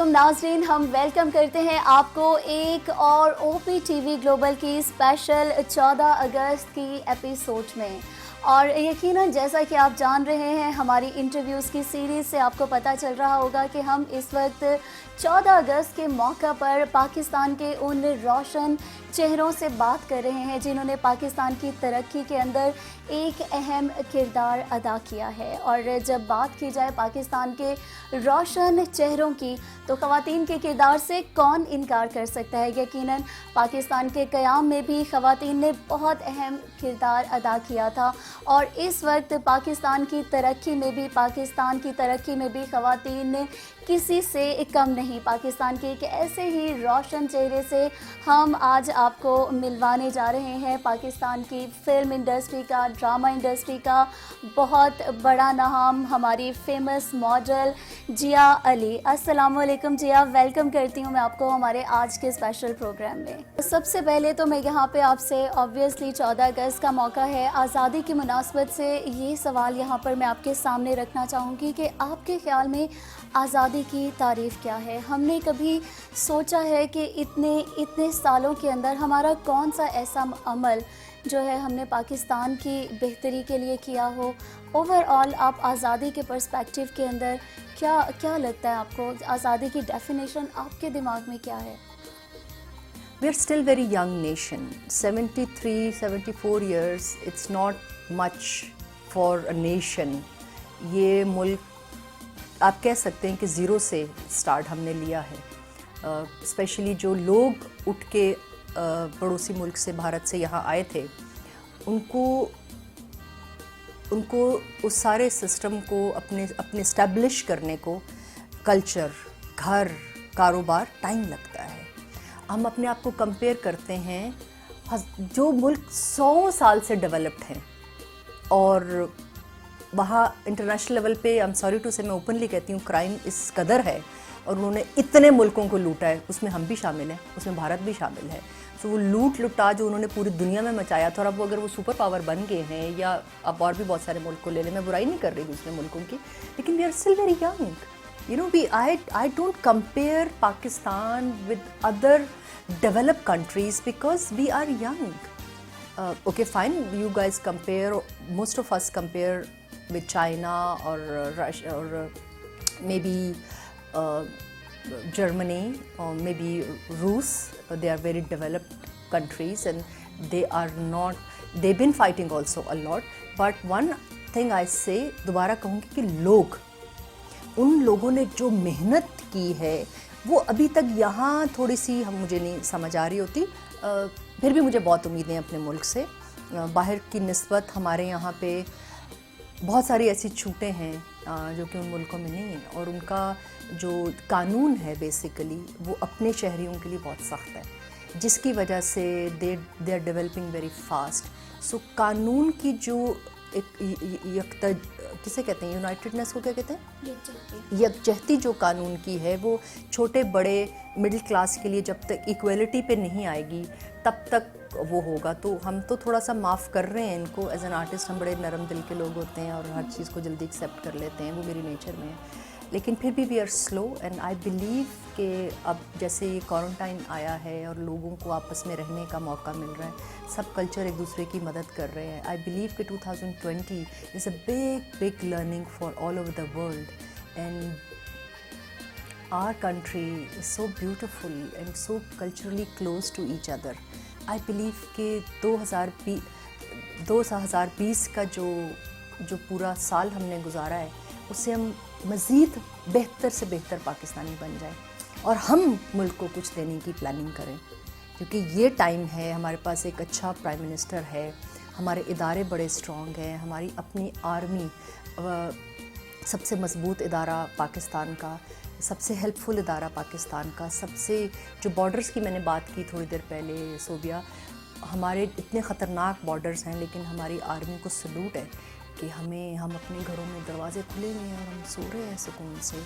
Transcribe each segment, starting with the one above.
तो नाज़रीन, हम वेलकम करते हैं आपको एक और ओपी टीवी ग्लोबल की स्पेशल 14 अगस्त की एपिसोड में। और यकीनन जैसा कि आप जान रहे हैं, हमारी इंटरव्यूज़ की सीरीज़ से आपको पता चल रहा होगा कि हम इस वक्त 14 अगस्त के मौका पर पाकिस्तान के उन रोशन चेहरों से बात कर रहे हैं जिन्होंने पाकिस्तान की तरक्की के अंदर एक अहम किरदार अदा किया है। और जब बात की जाए पाकिस्तान के रोशन चेहरों की, तो ख़वातीन के किरदार से कौन इनकार कर सकता है। यकीनन पाकिस्तान के क़याम में भी ख़वातीन ने बहुत अहम किरदार अदा किया था और इस वक्त पाकिस्तान की तरक्की में भी ख़वातीन किसी से कम नहीं। पाकिस्तान के एक ऐसे ही रोशन चेहरे से हम आज आपको मिलवाने जा रहे हैं। पाकिस्तान की फ़िल्म इंडस्ट्री का, ड्रामा इंडस्ट्री का बहुत बड़ा नाम, हमारी फेमस मॉडल जिया अली। अस्सलाम वालेकुम जिया, वेलकम करती हूँ मैं आपको हमारे आज के स्पेशल प्रोग्राम में। सबसे पहले तो मैं यहाँ पे आपसे ऑब्वियसली 14 अगस्त का मौका है, आज़ादी की मुनासबत से ये सवाल यहाँ पर मैं आपके सामने रखना चाहूँगी कि आपके ख़्याल में आज़ादी की तारीफ़ क्या है। हमने कभी सोचा है कि इतने सालों के अंदर हमारा कौन सा ऐसा अमल जो है हमने पाकिस्तान की बेहतरी के लिए किया हो। ओवरऑल आप आज़ादी के पर्सपेक्टिव के अंदर क्या लगता है आपको, आज़ादी की डेफिनेशन आपके दिमाग में क्या है? We are still very young nation. 73-74 years, it's not much for a nation. ये मुल्क आप कह सकते हैं कि ज़ीरो से स्टार्ट हमने लिया है। स्पेशली जो लोग उठ के पड़ोसी मुल्क से, भारत से यहाँ आए थे, उनको उस सारे सिस्टम को अपने इस्टेब्लिश करने को, कल्चर, घर, कारोबार, टाइम लगता है। हम अपने आप को कंपेयर करते हैं जो मुल्क 100 साल से डेवलप्ड हैं और वहाँ इंटरनेशनल लेवल पे, आई एम सॉरी टू से, मैं ओपनली कहती हूँ, क्राइम इस कदर है और उन्होंने इतने मुल्कों को लूटा है, उसमें हम भी शामिल हैं, उसमें भारत भी शामिल है। तो वो लूट लुटा जो उन्होंने पूरी दुनिया में मचाया था, और अब अगर वो सुपर पावर बन गए हैं, या अब और भी बहुत सारे मुल्क को ले लें, मैं बुराई नहीं कर रही दूसरे मुल्कों की, लेकिन we are still very young. You know, I don't compare Pakistan with other developed countries because we are young. Okay, fine, you guys compare, most of us compare with China or Russia or maybe Germany or maybe Rus. They are very developed countries and they've been fighting also a lot. But one thing I say, दोबारा कहूँगी कि लोग, उन लोगों ने जो मेहनत की है वो अभी तक यहाँ थोड़ी सी मुझे नहीं समझ आ रही होती। फिर भी मुझे बहुत उम्मीदें अपने मुल्क से। बाहर की निस्बत हमारे यहाँ पे बहुत सारी ऐसी छूटें हैं जो कि उन मुल्कों में नहीं हैं, और उनका जो कानून है बेसिकली वो अपने शहरियों के लिए बहुत सख्त है, जिसकी वजह से they are developing very fast. So कानून की जो एक किसे कहते हैं, यूनाइटेडनेस को क्या कहते हैं, यकजहती जो कानून की है, वो छोटे बड़े मिडिल क्लास के लिए जब तक इक्वलिटी पे नहीं आएगी तब तक वो होगा। तो हम तो थोड़ा सा माफ़ कर रहे हैं इनको। एज एन आर्टिस्ट हम बड़े नरम दिल के लोग होते हैं और हर चीज़ को जल्दी एक्सेप्ट कर लेते हैं, वो मेरी नेचर में है, लेकिन फिर भी we are slow. And I believe कि अब जैसे ये क्वारंटाइन आया है और लोगों को आपस में रहने का मौका मिल रहा है, सब कल्चर एक दूसरे की मदद कर रहे हैं। आई बिलीव कि 2020 is a big learning for all over the world and our country is so beautiful and so culturally close to each other. I believe कि 2020 का जो पूरा साल हमने गुजारा है, उससे हम मज़ीद बेहतर से बेहतर पाकिस्तानी बन जाए और हम मुल्क को कुछ देने की प्लानिंग करें, क्योंकि ये टाइम है। हमारे पास एक अच्छा प्राइम मिनिस्टर है, हमारे इदारे बड़े स्ट्रॉन्ग हैं, हमारी अपनी आर्मी सबसे मज़बूत इदारा पाकिस्तान का, सबसे हेल्पफुल इदारा पाकिस्तान का, सबसे जो बॉर्डर्स की मैंने बात की थोड़ी देर पहले सोबिया, हमारे इतने ख़तरनाक बॉर्डर्स हैं, लेकिन हमारी आर्मी को सलूट है कि हम अपने घरों में दरवाज़े खुले हुए हैं और हम सो रहे हैं सुकून से।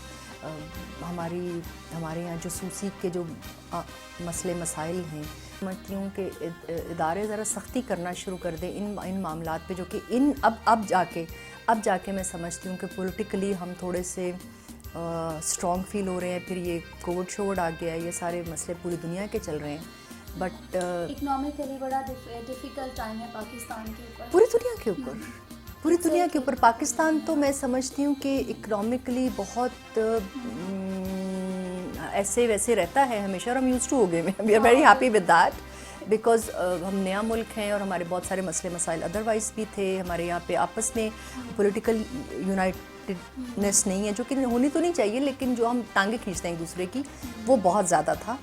हमारे यहाँ जो सूसी के जो मसले मसाइल हैं, समझती हूँ कि इदारे ज़रा सख्ती करना शुरू कर दें इन मामलात पे, जो कि अब जाके मैं समझती हूँ कि पॉलिटिकली हम थोड़े से स्ट्रॉन्ग फील हो रहे हैं। फिर ये कोविड शोविड आ गया, ये सारे मसले पूरी दुनिया के चल रहे हैं, बट इकोनॉमिकली बड़ा डिफिकल्ट टाइम है पाकिस्तान के ऊपर, पूरी दुनिया के ऊपर, पूरी दुनिया के ऊपर। पाकिस्तान तो मैं समझती हूँ कि इकोनॉमिकली बहुत ऐसे वैसे रहता है हमेशा, और हम यूज्ड टू हो गए, we are very happy with that, because हम नया मुल्क हैं और हमारे बहुत सारे मसले मसाइल अदरवाइज भी थे। हमारे यहाँ पे आपस में पॉलिटिकल यूनाइटेडनेस नहीं है, जो कि होनी तो नहीं चाहिए, लेकिन जो हम टांगे खींचते हैं एक दूसरे की, वो बहुत ज़्यादा था।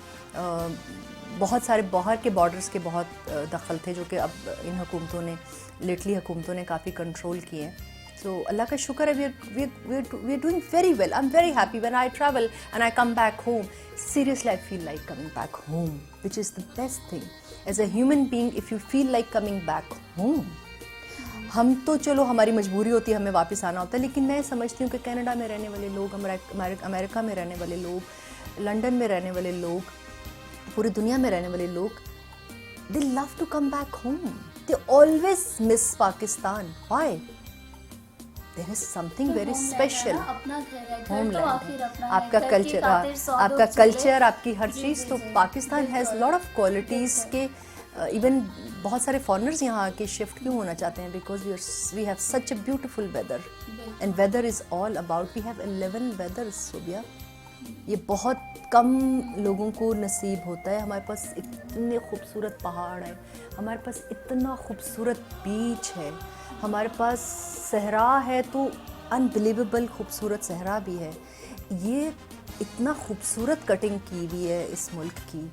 बहुत सारे बाहर के बॉर्डर्स के बहुत दखल थे, जो कि अब इन हुकूमतों ने, लेटली हुकूमतों ने काफ़ी कंट्रोल किए हैं। So अल्लाह का शुक्र है, we are doing very well. I'm very happy when I travel and I come back home. Seriously, I feel like coming back home, which is the best thing. As a human being, if you feel like coming back home, हम तो चलो हमारी मजबूरी होती है, हमें वापस आना होता है, लेकिन मैं समझती हूँ कि कनाडा में रहने वाले लोग, अमेरिका में रहने वाले लोग, लंदन में रहने वाले लोग, पूरी दुनिया में रहने वाले लोग, they love to come back home. They always miss Pakistan. Why? There is something very special. अपना घर है, होमलैंड आखिर है, अपना है, आपका घर की कल्चर, खातिर सौ आपका लोग कल्चर, चले। आपकी हर चीज़। तो Pakistan has lot of qualities के इवन बहुत सारे फॉरनर्स यहाँ आके शिफ्ट क्यों होना चाहते हैं, because we have such a beautiful weather, and weather is all about, we have 11 weathers Sobia. ये बहुत कम लोगों को नसीब होता है। हमारे पास इतने खूबसूरत पहाड़ हैं, हमारे पास इतना खूबसूरत बीच है, हमारे पास सहरा है तो अनबिलीवेबल खूबसूरत सहरा भी है। ये इतना खूबसूरत कटिंग की हुई है इस मुल्क की।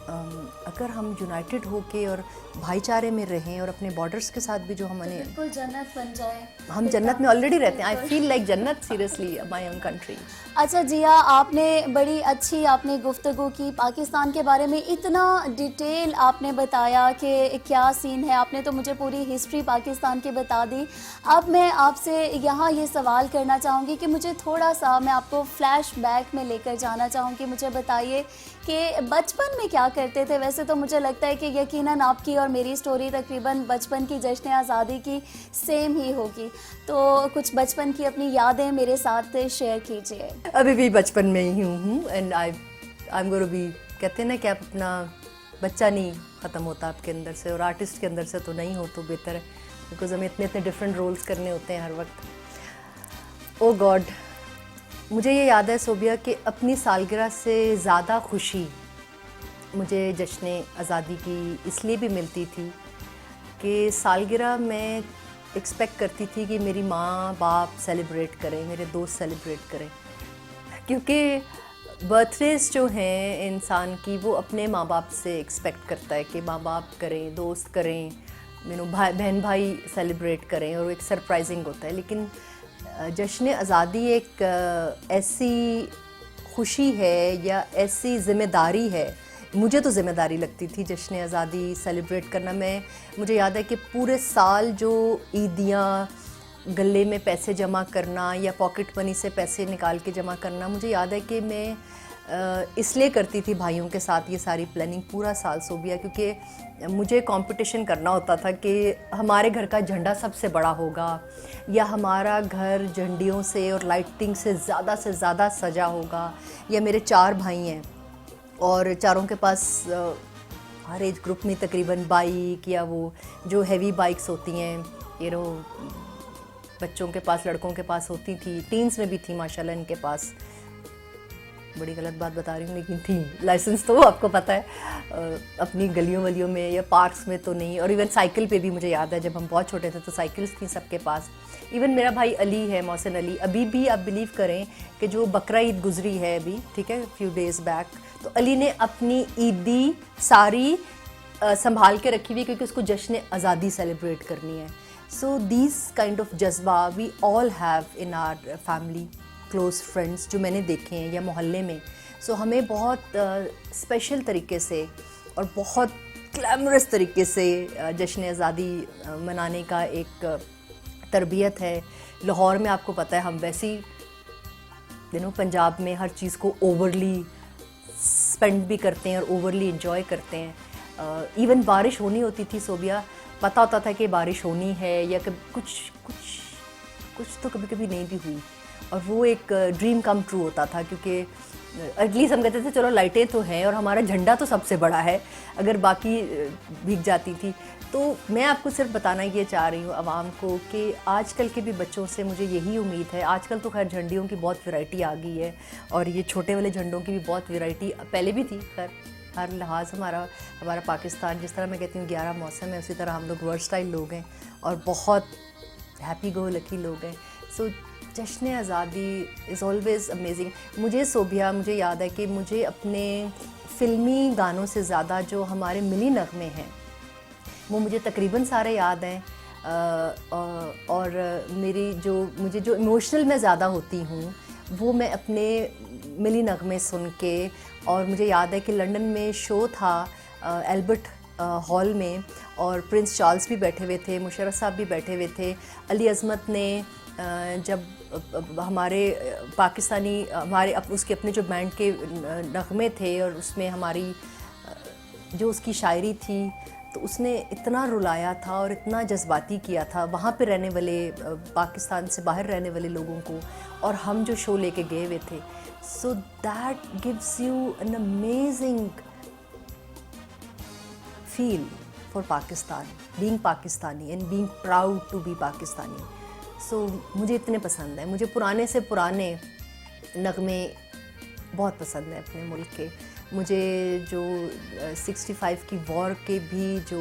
अगर हम यूनाइटेड होके और भाईचारे में रहें और अपने बॉर्डर्स के साथ भी जो हमने, बिल्कुल जन्नत बन जाए। हम जन्नत में ऑलरेडी रहते हैं। आई फील लाइक जन्नत, सीरियसली, माय ओन कंट्री। अच्छा जिया, आपने बड़ी अच्छी आपने गुफ्तगू की पाकिस्तान के बारे में, इतना डिटेल आपने बताया कि क्या सीन है। आपने तो मुझे पूरी हिस्ट्री पाकिस्तान की बता दी। अब मैं आपसे यहाँ ये सवाल करना चाहूँगी कि मुझे थोड़ा सा, मैं आपको फ्लैश बैक में लेकर जाना चाहूँगी। मुझे बताइए कि बचपन में क्या करते थे। वैसे तो मुझे लगता है कि यकीनन आपकी और मेरी स्टोरी तकरीबन बचपन की जश्न आज़ादी की सेम ही होगी, तो कुछ बचपन की अपनी यादें मेरे साथ शेयर कीजिए। अभी भी बचपन में ही हूँ, and I am going to be, कहते हैं ना कि आप अपना बच्चा नहीं ख़त्म होता आपके अंदर से, और आर्टिस्ट के अंदर से तो नहीं हो तो बेहतर है, बिकॉज हमें इतने इतने डिफरेंट रोल्स करने होते हैं हर वक्त। ओ गॉड, मुझे ये याद है सोबिया कि अपनी सालगिरह से ज़्यादा खुशी मुझे जश्न आज़ादी की इसलिए भी मिलती थी कि सालगिरह में एक्सपेक्ट करती थी कि मेरी माँ बाप सेलिब्रेट करें, मेरे दोस्त सेलिब्रेट करें, क्योंकि बर्थडेज जो हैं इंसान की, वो अपने माँ बाप से एक्सपेक्ट करता है कि माँ बाप करें, दोस्त करें, बहन भाई सेलिब्रेट करें, और वो एक सरप्राइजिंग होता है। लेकिन जश्न आज़ादी एक ऐसी खुशी है या ऐसी ज़िम्मेदारी है, मुझे तो ज़िम्मेदारी लगती थी जश्न आज़ादी सेलिब्रेट करना। मुझे याद है कि पूरे साल जो ईदियाँ, गले में पैसे जमा करना या पॉकेट मनी से पैसे निकाल के जमा करना, मुझे याद है कि मैं इसलिए करती थी भाइयों के साथ ये सारी प्लानिंग पूरा साल सोबिया, क्योंकि मुझे कंपटीशन करना होता था कि हमारे घर का झंडा सबसे बड़ा होगा, या हमारा घर झंडियों से और लाइटिंग से ज़्यादा सजा होगा, या मेरे 4 भाई हैं और चारों के पास हर एज ग्रुप में तकरीबन बाइक, या वो जो हैवी बाइक्स होती हैं, ये नो बच्चों के पास, लड़कों के पास होती थी, टीन्स में भी थी माशाल्लाह इनके पास। बड़ी गलत बात बता रही हूँ लेकिन थी, लाइसेंस तो आपको पता है, अपनी गलियों वलियों में या पार्क्स में तो नहीं। और इवन साइकिल पे भी मुझे याद है जब हम बहुत छोटे थे तो साइकिल्स थी सबके पास। इवन मेरा भाई अली है, मोहसिन अली, अभी भी आप बिलीव करें कि जो बकरा ईद गुजरी है अभी, ठीक है, फ्यू डेज़ बैक, तो अली ने अपनी ईदी सारी संभाल के रखी हुई, क्योंकि उसको जश्न आज़ादी सेलिब्रेट करनी है। सो दीज काइंड ऑफ जज्बा we all have in our family, close friends जो मैंने देखे हैं या मोहल्ले में। सो हमें बहुत स्पेशल तरीके से और बहुत ग्लैमरस तरीके से जश्न आज़ादी मनाने का एक तरबियत है। लाहौर में आपको पता है हम वैसी पंजाब में हर चीज़ को ओवरली स्पेंड भी करते हैं और ओवरली इंजॉय करते हैं। इवन बारिश होनी होती थी सोबिया, पता होता था कि बारिश होनी है, या कभी कुछ तो कभी कभी नहीं भी हुई, और वो एक ड्रीम कम ट्रू होता था, क्योंकि एटलीस्ट हम कहते थे चलो लाइटें तो हैं और हमारा झंडा तो सबसे बड़ा है, अगर बाकी भीग जाती थी। तो मैं आपको सिर्फ बताना ये चाह रही हूँ आवाम को कि आजकल के भी बच्चों से मुझे यही उम्मीद है। आजकल तो खैर झंडियों की बहुत वैरायटी आ गई है, और ये छोटे वाले झंडों की भी बहुत वैरायटी पहले भी थी। खैर हर लिहाज हमारा पाकिस्तान, जिस तरह मैं कहती हूँ 11 मौसम है, उसी तरह हम लोग वर्सटाइल लोग हैं और बहुत हैप्पी गो लकी लोग हैं। सो जश्न आज़ादी इज़ ऑलवेज़ अमेजिंग। मुझे याद है कि मुझे अपने फ़िल्मी गानों से ज़्यादा जो हमारे मिली नगमे हैं वो मुझे तकरीबन सारे याद हैं। और मुझे जो इमोशनल मैं ज़्यादा होती हूँ वो मैं अपने मिली नगमे सुन के। और मुझे याद है कि लंदन में शो था एल्बर्ट हॉल में, और प्रिंस चार्ल्स भी बैठे हुए थे, मुशर्रफ साहब भी बैठे हुए थे। अली अज़मत ने जब हमारे उसके अपने जो बैंड के नगमे थे और उसमें हमारी जो उसकी शायरी थी, तो उसने इतना रुलाया था और इतना जज्बाती किया था वहाँ पे रहने वाले पाकिस्तान से बाहर रहने वाले लोगों को, और हम जो शो लेके गए हुए थे। So that gives you an amazing feel for Pakistan, being Pakistani and being proud to be Pakistani. So मुझे इतने पसंद है, मुझे पुराने से पुराने नगमे बहुत पसंद है अपने मुल्क के। मुझे जो 65 की वॉर के भी जो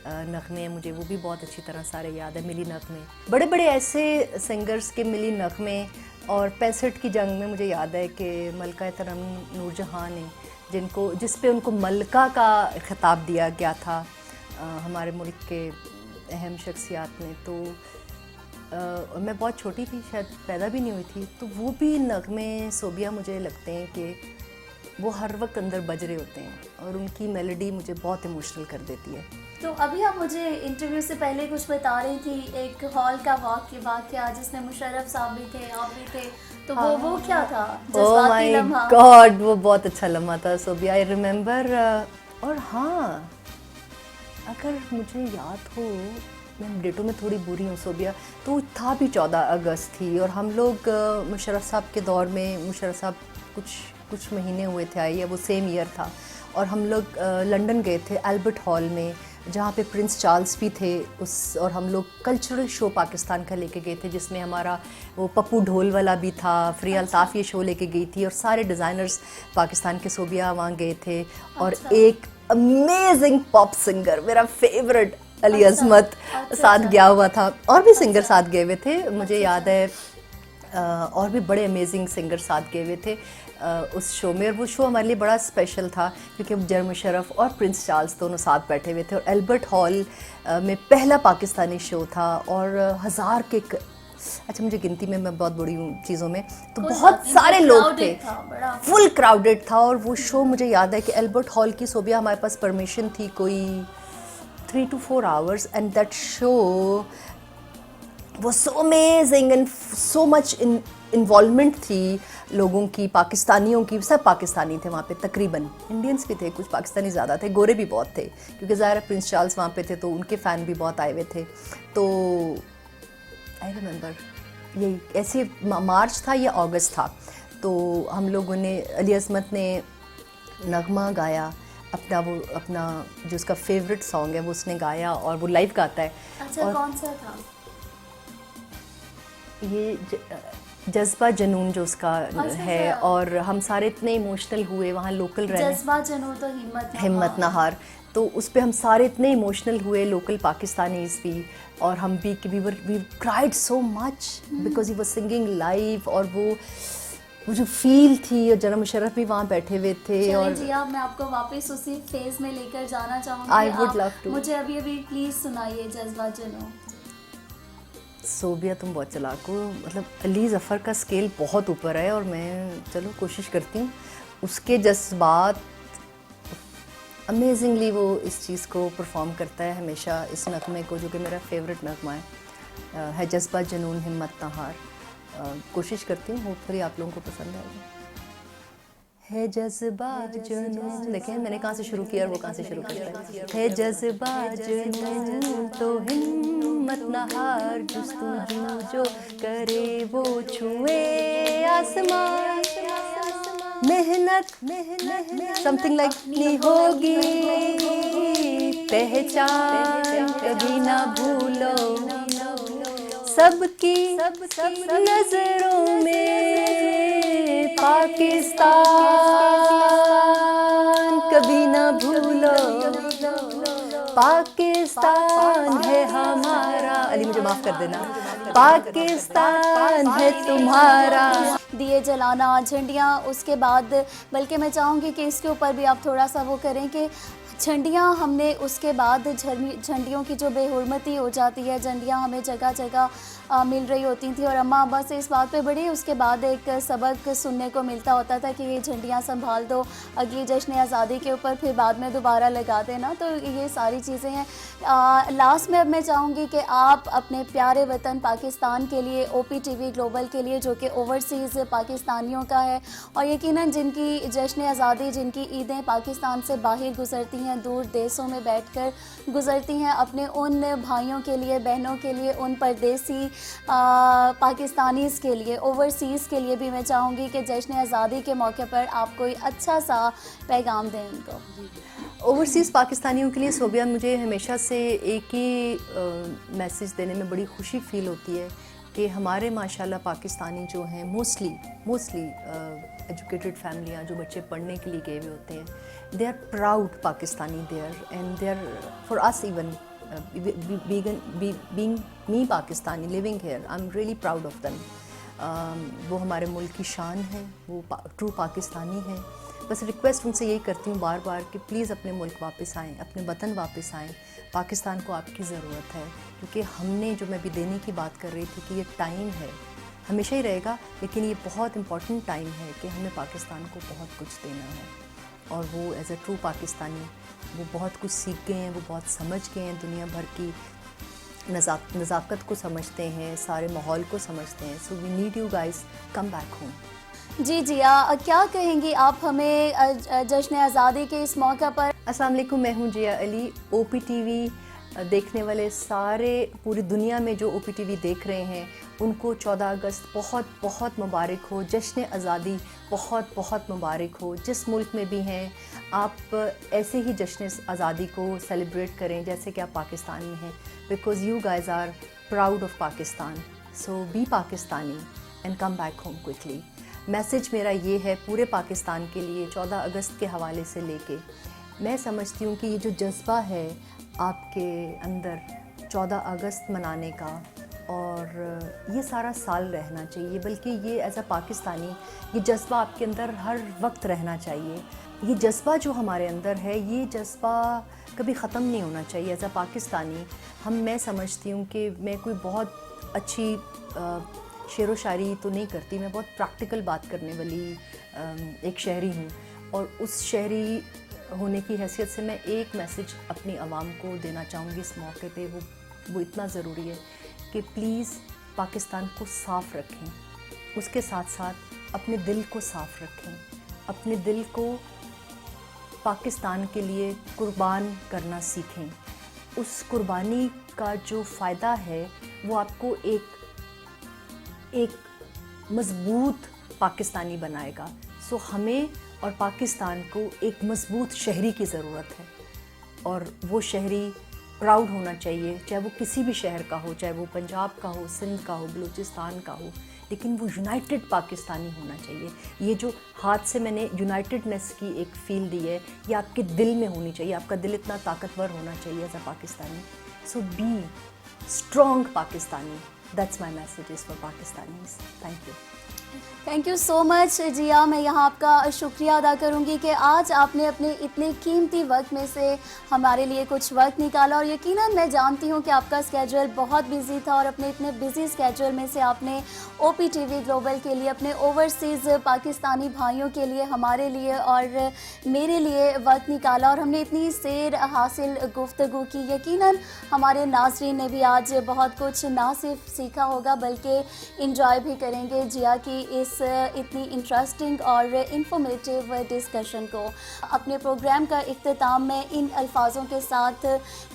नगमे हैं, मुझे वो भी बहुत अच्छी तरह सारे याद है। मिली नगमे, बड़े बड़े ऐसे सिंगर्स के मिली नगमे। और 65 की जंग में मुझे याद है कि मलका तरन्नुम नूरजहां ने जिस पे उनको मलका का खिताब दिया गया था हमारे मुल्क के अहम शख्सियात ने। तो मैं बहुत छोटी थी, शायद पैदा भी नहीं हुई थी। तो वो भी नगमे सोबिया मुझे लगते हैं कि वो हर वक्त अंदर बज रहे होते हैं, और उनकी मेलोडी मुझे बहुत इमोशनल कर देती है। तो अभी आप मुझे इंटरव्यू से पहले कुछ बता रही थी, एक हॉल का वाक़या जिसमें मुशर्रफ साहब भी थे, आप भी थे, तो वो क्या था? ओह माय गॉड, वो बहुत अच्छा लम्हा था सोबिया, आई रिमेंबर। और हाँ, अगर मुझे याद हो, मैं डेटों में थोड़ी बुरी हूँ सोबिया, तो था भी 14 अगस्त थी, और हम लोग मुशर्रफ साहब के दौर में, मुशर्रफ साहब कुछ महीने हुए थे आए, या वो सेम ईयर था, और हम लोग लंदन गए थे एल्बर्ट हॉल में, जहाँ पे प्रिंस चार्ल्स भी थे और हम लोग कल्चरल शो पाकिस्तान का लेके गए थे, जिसमें हमारा वो पप्पू ढोल वाला भी था, फ्री अल्ताफ़ ये शो लेके गई थी, और सारे डिज़ाइनर्स पाकिस्तान के सोबिया वहाँ गए थे। और एक अमेजिंग पॉप सिंगर, मेरा फेवरेट अली अज़मत साथ गया हुआ था, और भी सिंगर साथ गए हुए थे, मुझे याद है। और भी बड़े अमेजिंग सिंगर साथ गए हुए थे उस शो में। और वो शो हमारे लिए बड़ा स्पेशल था, क्योंकि जर मुशर्रफ और प्रिंस चार्ल्स दोनों साथ बैठे हुए थे, और एल्बर्ट हॉल में पहला पाकिस्तानी शो था, और हज़ार के अच्छा, मुझे गिनती में मैं बहुत बड़ी हूँ चीज़ों में, तो बहुत सारे लोग थे, फुल क्राउडेड था। और वो शो मुझे याद है कि एल्बर्ट हॉल की सोबिया हमारे पास परमिशन थी कोई 3 to 4 hours, and that show was so amazing and so much involvement थी लोगों की, पाकिस्तानियों की। सब पाकिस्तानी थे वहाँ पे, तकरीबन इंडियंस भी थे, कुछ पाकिस्तानी ज़्यादा थे, गोरे भी बहुत थे, क्योंकि ज़ाहिर है प्रिंस चार्ल्स वहाँ पे थे, तो उनके फ़ैन भी बहुत आए हुए थे। तो आई रिमेंबर यही ऐसे मार्च था या अगस्त था, तो हम लोगों ने, अली अज़मत ने नगमा गाया अपना जो उसका फेवरेट सॉन्ग है वो उसने गाया, और वो लाइव गाता है। अच्छा, और कौन सा था? ये जज्बा जनून जो उसका है, और हम सारे इतने इमोशनल हुए वहाँ लोकल रहने। जज्बा जनून तो हिम्मत ना हार, तो उस पर हम सारे इतने इमोशनल हुए, लोकल पाकिस्तानीज़ भी, और हम भी कि we cried so much because he was singing live. और वो जो फील थी, और जनाब मुशर्रफ भी वहाँ बैठे हुए थे। और जी, अब मैं आपको वापस उसी फेज में लेकर जाना चाहूँगी। I would love to. मुझे अभी प्लीज़ सुनाइए जज्बा जनून। सोबिया तुम बहुत चालाक हो, मतलब अली ज़फ़र का स्केल बहुत ऊपर है, और मैं चलो कोशिश करती हूँ। उसके जज्बात अमेजिंगली वो इस चीज़ को परफॉर्म करता है हमेशा, इस नगमे को, जो कि मेरा फेवरेट नगमा है जज्बा जनून हिम्मत ना हार। कोशिश करती हूँ, होपफुली आप लोगों को पसंद आएगा। है जज्बा जुनून, देखें मैंने कहाँ से शुरू किया और वो कहाँ से शुरू किया है जज्बा जुनून तो हिम्मत न हार, जुस्तुजू जो करे वो छुए आसमान, मेहनत समथिंग लाइक नी होगी पहचान, कभी ना भूलो सबकी नजरों में पाकिस्तान, कभी ना भूलो पाकिस्तान है हमारा। अली मुझे माफ कर देना, पाकिस्तान है तुम्हारा। दिए जलाना, झंडियाँ, उसके बाद बल्कि मैं चाहूँगी कि इसके ऊपर भी आप थोड़ा सा वो करें कि झंडियाँ हमने उसके बाद झंडियों की जो बेहुरमती हो जाती है, झंडियाँ हमें जगह जगह मिल रही होती थी और अम्मा अब्बा से इस बात पे बड़ी उसके बाद एक सबक सुनने को मिलता होता था कि ये झंडियाँ संभाल दो अगली जश्न आज़ादी के ऊपर, फिर बाद में दोबारा लगा देना। तो ये सारी चीज़ें हैं। लास्ट में अब मैं चाहूँगी कि आप अपने प्यारे वतन पाकिस्तान के लिए, OPTV ग्लोबल के लिए, जो कि ओवरसीज़ पाकिस्तानियों का है और यकीनन जिनकी जश्न आज़ादी, जिनकी ईदें पाकिस्तान से बाहर गुजरती हैं, दूर देशों में बैठकर गुजरती हैं, अपने उन भाइयों के लिए, बहनों के लिए, उन परदेसी पाकिस्तानीज़ के लिए, ओवरसीज़ के लिए भी मैं चाहूँगी कि जश्न आज़ादी के मौके पर आप कोई अच्छा सा पैगाम दें उनको। ओवरसीज़ पाकिस्तानियों के लिए सोबिया, मुझे हमेशा से एक ही मैसेज देने में बड़ी खुशी फील होती है कि हमारे माशाल्लाह पाकिस्तानी जो हैं मोस्टली एजुकेटेड फैमिलियाँ, जो बच्चे पढ़ने के लिए गए हुए होते हैं, they are proud Pakistani there and they are for us even being me Pakistani living here, I am really proud of them. वो हमारे मुल्क की शान है, वो ट्रू पाकिस्तानी है। बस रिक्वेस्ट उनसे यही करती हूँ बार बार कि प्लीज़ अपने मुल्क वापस आएँ, अपने वतन वापस आएँ। पाकिस्तान को आपकी ज़रूरत है, क्योंकि हमने, जो मैं अभी देने की बात कर रही थी कि ये टाइम है, हमेशा ही रहेगा, लेकिन ये बहुत इम्पॉर्टेंट टाइम है कि हमें पाकिस्तान को बहुत कुछ देना है। और वो एज ए ट्रू पाकिस्तानी वो बहुत कुछ सीख गए हैं, वो बहुत समझ गए हैं, दुनिया भर की नज़ाकत को समझते हैं, सारे माहौल को समझते हैं। So we need you guys, come back home. जी जिया, क्या कहेंगी आप हमें जश्न आज़ादी के इस मौका पर? अस्सलाम वालेकुम, मैं हूँ जिया अली। OPTV देखने वाले सारे, पूरी दुनिया में जो OPTV देख रहे हैं, उनको 14 अगस्त बहुत बहुत मुबारक हो। जश्न आज़ादी बहुत बहुत मुबारक हो। जिस मुल्क में भी हैं आप, ऐसे ही जश्न आज़ादी को सेलिब्रेट करें जैसे कि आप पाकिस्तान में हैं, because you guys are proud of Pakistan. So be Pakistani and come back home quickly. Message मेरा ये है पूरे पाकिस्तान के लिए 14 अगस्त के हवाले से लेके, मैं समझती हूँ कि ये जो जज्बा है आपके अंदर 14 अगस्त मनाने का, और ये सारा साल रहना चाहिए, बल्कि ये एज अ पाकिस्तानी ये जज्बा आपके अंदर हर वक्त रहना चाहिए। ये जज्बा जो हमारे अंदर है, ये जज्बा कभी ख़त्म नहीं होना चाहिए। एज अ पाकिस्तानी मैं समझती हूँ कि मैं कोई बहुत अच्छी शेर व शायरी तो नहीं करती, मैं बहुत प्रैक्टिकल बात करने वाली एक शहरी हूँ, और उस शहरी होने की हैसियत से मैं एक मैसेज अपनी आवाम को देना चाहूँगी इस मौके पे। वो इतना ज़रूरी है कि प्लीज़ पाकिस्तान को साफ़ रखें, उसके साथ साथ अपने दिल को साफ़ रखें, अपने दिल को पाकिस्तान के लिए कुर्बान करना सीखें। उस कुर्बानी का जो फ़ायदा है वो आपको एक मज़बूत पाकिस्तानी बनाएगा। सो हमें और पाकिस्तान को एक मज़बूत शहरी की ज़रूरत है, और वो शहरी प्राउड होना चाहिए, चाहे वो किसी भी शहर का हो, चाहे वो पंजाब का हो, सिंध का हो, बलूचिस्तान का हो, लेकिन वो यूनाइटेड पाकिस्तानी होना चाहिए। ये जो हाथ से मैंने यूनाइटेडनेस की एक फील दी है, ये आपके दिल में होनी चाहिए, आपका दिल इतना ताकतवर होना चाहिए as a Pakistani. So be strong Pakistani, that's my messages for Pakistanis. Thank you. Thank you so much Zia. मैं यहाँ आपका शुक्रिया अदा करूँगी कि आज आपने अपने इतने कीमती वक्त में से हमारे लिए कुछ वक्त निकाला, और यकीनन मैं जानती हूँ कि आपका स्केड्यूल बहुत बिजी था, और अपने इतने बिजी स्केड्यूल में से आपने OPTV ग्लोबल के लिए, अपने ओवरसीज़ पाकिस्तानी भाइयों के लिए, हमारे लिए और मेरे लिए वक्त निकाला, और हमने इतनी सैर हासिल गुफ्तगू की। यकीनन हमारे नाज़रीन ने भी आज बहुत कुछ ना सिर्फ सीखा होगा बल्कि इंजॉय भी करेंगे जिया की इस इतनी इंटरेस्टिंग और इंफॉर्मेटिव डिस्कशन को। अपने प्रोग्राम का इख्तिताम मैं इन अल्फाजों के साथ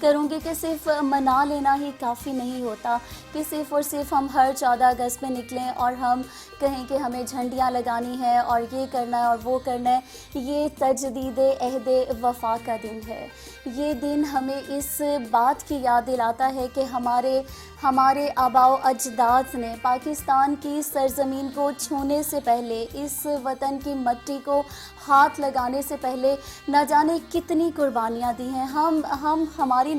करूँगी कि सिर्फ मना लेना ही काफ़ी नहीं होता कि सिर्फ़ और सिर्फ हम हर 14 अगस्त में निकलें और हम कहें कि हमें झंडियाँ लगानी है और ये करना है और वो करना है। ये तजदीद अहद वफ़ा का दिन है। ये दिन हमें इस बात की याद दिलाता है कि हमारे आबाओ अजदाद ने पाकिस्तान की सरज़मीन को छूने से पहले, इस वतन की मट्टी को हाथ लगाने से पहले न जाने कितनी कुर्बानियाँ दी हैं। हमारी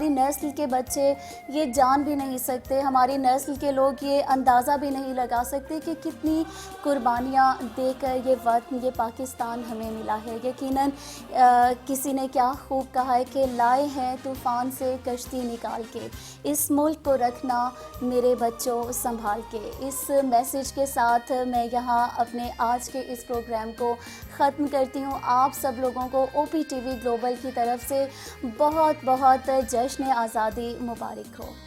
नस्ल के बच्चे ये जान भी नहीं सकते, हमारी नस्ल के लोग ये अंदाज़ा भी नहीं लगा सकते कि कितनी कुर्बानियाँ देकर ये वतन, ये पाकिस्तान हमें मिला है। यकीनन किसी ने क्या खूब कहा है कि लाए हैं तूफ़ान से कश्ती निकाल के, इस मुल्क को रखना मेरे बच्चों संभाल के। इस मैसेज के साथ मैं यहाँ अपने आज के इस प्रोग्राम को ख़त्म करती हूँ। आप सब लोगों को OPTV ग्लोबल की तरफ से बहुत बहुत जश्न आज़ादी मुबारक हो।